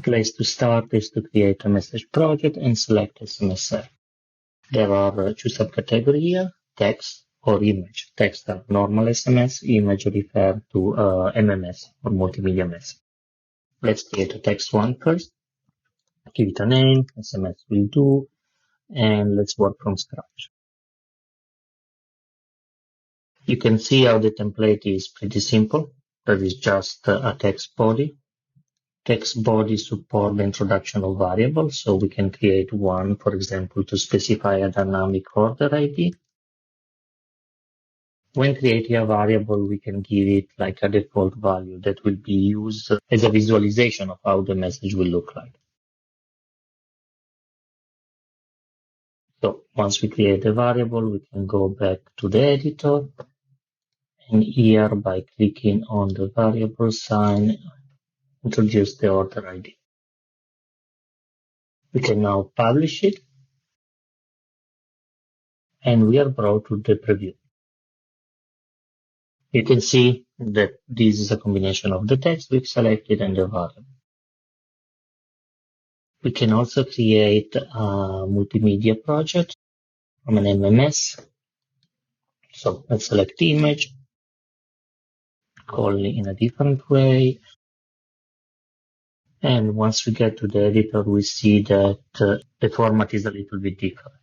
Place to start is to create a message project and select SMS server. There are two subcategories here, text or image. Text are normal SMS, image refer to MMS or multimedia message. Let's create a text one first. Give it a name, SMS will do, and let's work from scratch. You can see how the template is pretty simple. That is just a text body. Text body support the introduction of variables, so we can create one, for example, to specify a dynamic order ID. When creating a variable, we can give it like a default value that will be used as a visualization of how the message will look like. So once we create a variable, we can go back to the editor, and here by clicking on the variable sign, introduce the order ID. We can now publish it, and we are brought to the preview. You can see that this is a combination of the text we've selected and the variable. We can also create a multimedia project from an MMS. So let's select the image, call it in a different way. And once we get to the editor, we see that the format is a little bit different.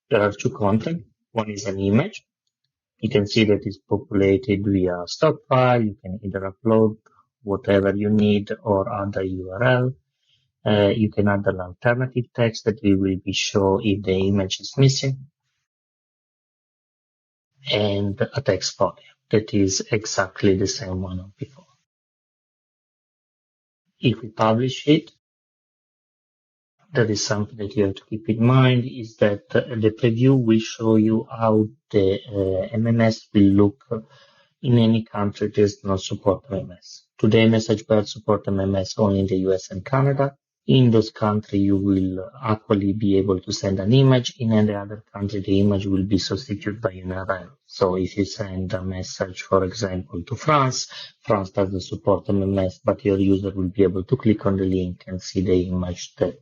There are two content. One is an image. You can see that it's populated via stock file. You can either upload whatever you need or add a URL. You can add an alternative text that will be shown if the image is missing. And a text file that is exactly the same one of before. If we publish it, there is something that you have to keep in mind is that the preview will show you how the MMS will look in any country that does not support MMS. Today, MessageBird support MMS only in the US and Canada. In those countries, you will actually be able to send an image. In any other country, the image will be substituted by an URL. So if you send a message, for example, to France, France doesn't support MMS, but your user will be able to click on the link and see the image that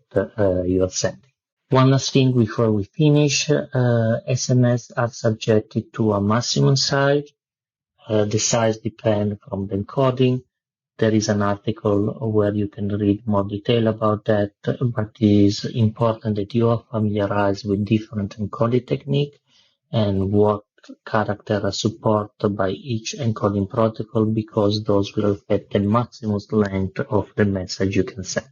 you are sending. One last thing before we finish, SMS are subjected to a maximum size. The size depends from the encoding. There is an article where you can read more detail about that, but it is important that you are familiarized with different encoding technique and what characters are supported by each encoding protocol, because those will affect the maximum length of the message you can send.